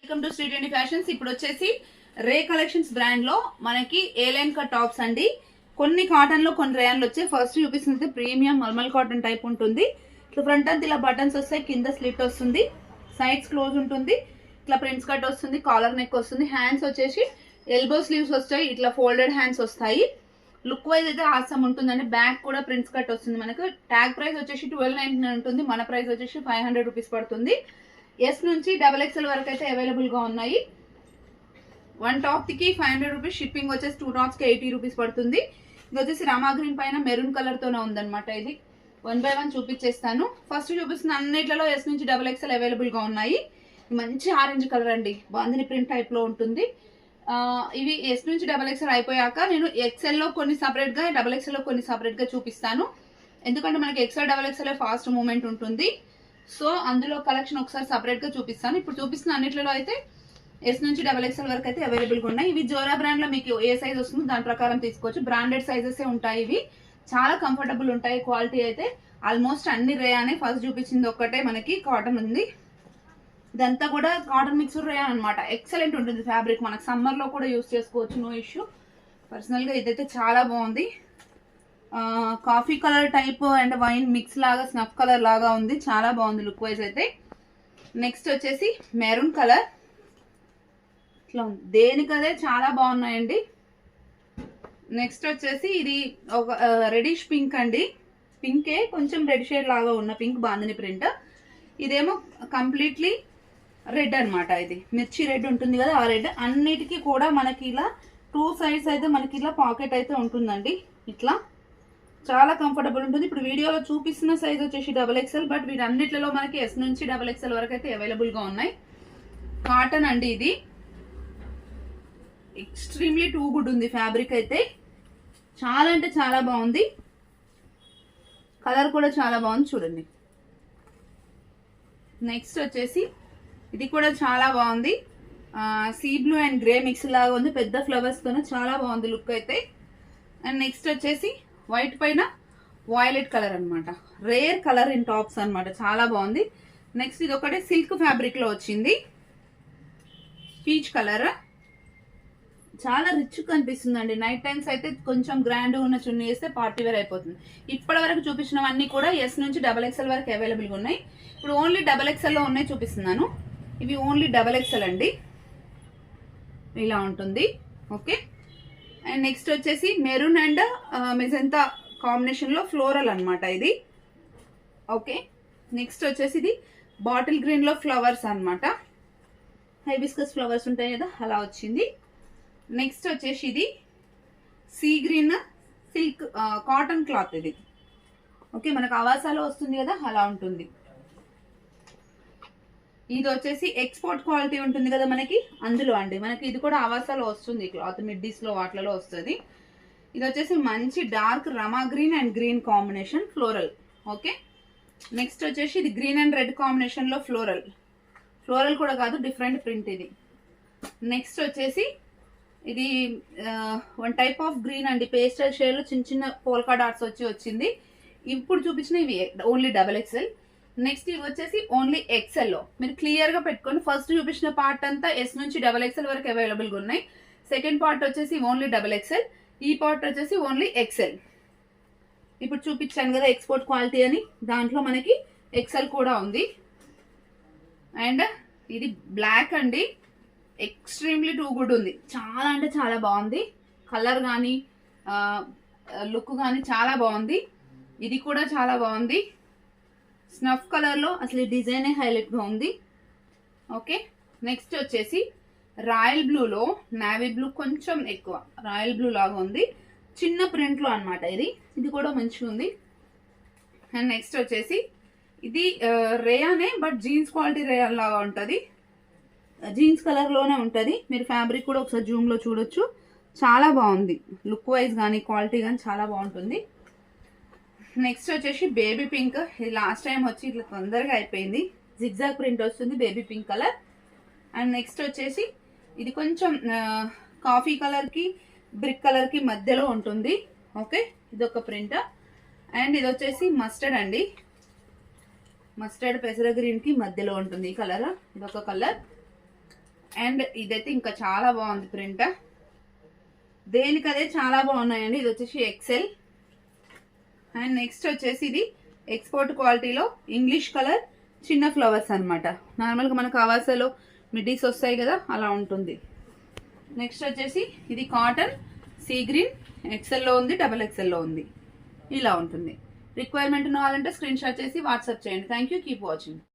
Welcome to Sri trendy fashions. ఇప్పుడు వచ్చేసి రే collections brand లో మనకి ఏ లైన్ కట్ టాప్స్ అండి. కొన్ని కాటన్ లో కొన్ని రేయన్లు వచ్చాయి. ఫస్ట్ చూపిస్తుంది ప్రీమియం మల్మల్ కాటన్ టైప్ ఉంటుంది. ఇట్లా ఫ్రంట్ అంతా ఇలా బటన్స్ వస్తాయి, కింద స్లిట్ వస్తుంది, సైడ్స్ క్లోజ్ ఉంటుంది, ఇట్లా ప్రింట్స్ కట్ వస్తుంది, కాలర్ నెక్ వస్తుంది, హ్యాండ్స్ వచ్చేసి ఎల్బో స్లీవ్స్ వస్తాయి, ఇట్లా ఫోల్డెడ్ హ్యాండ్స్ వస్తాయి. లుక్ వైజ్ అయితే ఆసమ్ ఉంటుందండి. బ్యాక్ కూడా ప్రింట్స్ కట్ వస్తుంది. మనకు ట్యాగ్ ప్రైస్ వచ్చేసి 1299 ఉంటుంది. మన ప్రైస్ వచ్చేసి 500 రూపీస్ పడుతుంది. ఎస్ నుంచి XXL వరకు అయితే అవైలబుల్ గా ఉన్నాయి. 1 టాప్ కి 500 రూపీస్, షిప్పింగ్ వచ్చేసి 2 టాప్స్ కి 80 రూపీస్ పడుతుంది. ఇది వచ్చేసి రామా గ్రీన్ పైన మెరూన్ కలర్ తోనే ఉందన్నమాట. ఇది 1 by 1 చూపించేస్తాను. ఫస్ట్ చూపిస్తున్న అన్నిట్లలో ఎస్ నుంచి XXL అవైలబుల్ గా ఉన్నాయి. మంచి ఆరెంజ్ కలర్ అండి, బాందిని ప్రింట్ టైప్ లో ఉంటుంది. ఇవి ఎస్ నుంచి XXL అయిపోయాక నేను XL లో కొన్ని సపరేట్ గా, XXL లో కొన్ని సపరేట్ గా చూపిస్తాను. ఎందుకంటే మనకి XL XXL ఫాస్ట్ మూవ్మెంట్ ఉంటుంది. సో అందులో కలెక్షన్ ఒకసారి సపరేట్ గా చూపిస్తాను. ఇప్పుడు చూపిస్తున్న అన్నిట్లలో అయితే ఎస్ నుంచి XXL వరకు అయితే అవైలబుల్ గా ఉన్నాయి. ఇవి జోరా బ్రాండ్ లో మీకు ఏ సైజ్ వస్తుందో దాని ప్రకారం తీసుకోవచ్చు. బ్రాండెడ్ సైజెస్ ఉంటాయి. ఇవి చాలా కంఫర్టబుల్ ఉంటాయి. క్వాలిటీ అయితే ఆల్మోస్ట్ అన్ని రేయానే. ఫస్ట్ చూపించింది ఒక్కటే మనకి కాటన్ ఉంది. ఇదంతా కూడా కాటన్ మిక్స్డ్ రేయాన్ అనమాట. ఎక్సలెంట్ ఉంటుంది ఫ్యాబ్రిక్. మనకు సమ్మర్ లో కూడా యూస్ చేసుకోవచ్చు, నో ఇష్యూ. పర్సనల్ గా ఇదైతే చాలా బాగుంది. Coffee colour type and wine mix లాగా, స్నఫ్ కలర్ లాగా ఉంది. చాలా బాగుంది లుక్ వైజ్ అయితే. నెక్స్ట్ వచ్చేసి మెరూన్ కలర్ ఇట్లా ఉంది. దేనికదే చాలా బాగున్నాయండి. నెక్స్ట్ వచ్చేసి ఇది ఒక రెడిష్ పింక్ అండి. పింకే కొంచెం రెడ్ షేడ్ లాగా ఉన్న పింక్ బాందిని ప్రింట్. ఇదేమో కంప్లీట్లీ రెడ్ అనమాట. ఇది మిర్చి రెడ్ ఉంటుంది కదా, ఆ రెడ్. అన్నిటికీ కూడా మనకి ఇలా 2 సైడ్స్ అయితే మనకి ఇలా పాకెట్ అయితే ఉంటుందండి. ఇట్లా చాలా కంఫర్టబుల్ ఉంటుంది. ఇప్పుడు వీడియోలో చూపిస్తున్న సైజ్ వచ్చేసి XXL, బట్ వీటన్నిటిలో మనకి ఎస్ నుంచి XXL వరకు అయితే అవైలబుల్ గా ఉన్నాయి. కాటన్ అండి. ఇది ఎక్స్ట్రీమ్లీ టూ గుడ్ ఉంది ఫ్యాబ్రిక్ అయితే. చాలా అంటే చాలా బాగుంది. కలర్ కూడా చాలా బాగుంది చూడండి. నెక్స్ట్ వచ్చేసి ఇది కూడా చాలా బాగుంది. Sea blue and grey mix లాగా ఉంది, పెద్ద ఫ్లవర్స్ తోనే చాలా బాగుంది లుక్ అయితే. అండ్ నెక్స్ట్ వచ్చేసి వైట్ పైన వాయిలెట్ కలర్ అనమాట. రేర్ కలర్ ఇన్ టాప్స్ అనమాట. చాలా బాగుంది. నెక్స్ట్ ఇది ఒకటి సిల్క్ ఫ్యాబ్రిక్ లో వచ్చింది, పీచ్ కలర్. చాలా రిచ్ కనిపిస్తుందండి. నైట్ టైమ్స్ అయితే కొంచెం గ్రాండ్ ఉన్న చున్నీ వేస్తే పార్టీ వేర్ అయిపోతుంది. ఇప్పటి వరకు చూపించినవన్నీ కూడా ఎస్ నుంచి XXL వరకు అవైలబుల్ గా ఉన్నాయి. ఇప్పుడు ఓన్లీ XXL లో ఉన్నాయి చూపిస్తున్నాను. ఇవి ఓన్లీ XXL అండి. ఇలా ఉంటుంది. ఓకే. అండ్ నెక్స్ట్ వచ్చేసి మెరూన్ అండ్ మెజంతా కాంబినేషన్ లో ఫ్లోరల్ అనమాట ఇది. ఓకే. నెక్స్ట్ వచ్చేసి ఇది బాటిల్ గ్రీన్ లో ఫ్లవర్స్ అనమాట. హైబిస్కస్ ఫ్లవర్స్ ఉంటాయి కదా, అలా వచ్చింది. నెక్స్ట్ వచ్చేసి ఇది sea green silk cotton cloth. ఇది ఓకే, మనకు ఆవాసాలో వస్తుంది కదా, అలా ఉంటుంది. ఇది వచ్చేసి ఎక్స్పోర్ట్ క్వాలిటీ ఉంటుంది కదా మనకి, అందులో అండి. మనకి ఇది కూడా ఆవాసాలో వస్తుంది, క్లాత్ మిడ్డీస్ లో వాటిలో వస్తుంది. ఇది వచ్చేసి మంచి dark Rama green and green combination floral. Okay. Next వచ్చేసి ఇది గ్రీన్ అండ్ రెడ్ కాంబినేషన్ లో ఫ్లోరల్. ఫ్లోరల్ కూడా కాదు, డిఫరెంట్ ప్రింట్ ఇది. నెక్స్ట్ వచ్చేసి ఇది 1 టైప్ ఆఫ్ గ్రీన్ అండి. పేస్టల్ షేడ్ లో చిన్న చిన్న పోల్కా డాట్స్ వచ్చింది. ఇప్పుడు చూపించిన ఇవి ఓన్లీ XXL. నెక్స్ట్ ఇవి వచ్చేసి ఓన్లీ XL లో. మీరు క్లియర్ గా పెట్టుకోండి. ఫస్ట్ చూపించిన పార్ట్ అంతా ఎస్ నుంచి XXL వరకు అవైలబుల్ గా ఉన్నాయి. సెకండ్ పార్ట్ వచ్చేసి ఓన్లీ XXL. ఈ పార్ట్ వచ్చేసి ఓన్లీ XL. ఇప్పుడు చూపించాను కదా ఎక్స్పోర్ట్ క్వాలిటీ అని, దాంట్లో మనకి XL కూడా ఉంది. అండ్ ఇది బ్లాక్ అండి. ఎక్స్ట్రీమ్లీ టూ గుడ్ ఉంది. చాలా అంటే చాలా బాగుంది. కలర్ కానీ లుక్ కానీ చాలా బాగుంది. ఇది కూడా చాలా బాగుంది. స్నఫ్ కలర్ లో అసలు ఈ డిజైనే హైలైట్ గా ఉంది. ఓకే. నెక్స్ట్ వచ్చేసి రాయల్ బ్లూ లో నావీ బ్లూ కొంచెం ఎక్కువ రాయల్ బ్లూ లాగా ఉంది, చిన్న ప్రింట్ లో అనమాట. ఇది కూడా మంచిగా ఉంది. అండ్ నెక్స్ట్ వచ్చేసి ఇది రేయానే, బట్ జీన్స్ క్వాలిటీ రేయాన్ లాగా ఉంటుంది. జీన్స్ కలర్ లోనే ఉంటుంది. మీరు ఫ్యాబ్రిక్ కూడా ఒకసారి జూమ్ లో చూడొచ్చు. చాలా బాగుంది లుక్ వైజ్ కానీ క్వాలిటీ కానీ చాలా బాగుంటుంది. నెక్స్ట్ వచ్చేసి బేబీ పింక్. ఇది లాస్ట్ టైం వచ్చి ఇట్లా తొందరగా అయిపోయింది. జిగ్జాగ్ ప్రింట్ వస్తుంది, baby pink colour. And next వచ్చేసి ఇది కొంచెం కాఫీ కలర్ కి బ్రిక్ కలర్ కి మధ్యలో ఉంటుంది. ఓకే, ఇదొక ప్రింట్. అండ్ ఇది వచ్చేసి మస్టర్డ్ అండి. మస్టర్డ్ పెసర గ్రీన్ కి మధ్యలో ఉంటుంది ఈ కలర్. ఇదొక కలర్. అండ్ ఇదైతే ఇంకా చాలా బాగుంది ప్రింట్, దేనికదే చాలా బాగున్నాయండి. ఇది వచ్చేసి ఎక్సెల్. అండ్ నెక్స్ట్ వచ్చేసి ఇది ఎక్స్పోర్ట్ క్వాలిటీలో ఇంగ్లీష్ కలర్ చిన్న ఫ్లవర్స్ అనమాట. నార్మల్గా మనకు ఆవాసాలో మిడ్డీస్ వస్తాయి కదా, అలా ఉంటుంది. నెక్స్ట్ వచ్చేసి ఇది కాటన్ సీ గ్రీన్, ఎక్సెల్లో ఉంది, డబల్ ఎక్సెల్లో ఉంది, ఇలా ఉంటుంది. రిక్వైర్మెంట్ ఉన్న వాళ్ళంటే స్క్రీన్ షాట్ చేసి వాట్సాప్ చేయండి. Thank you, keep watching.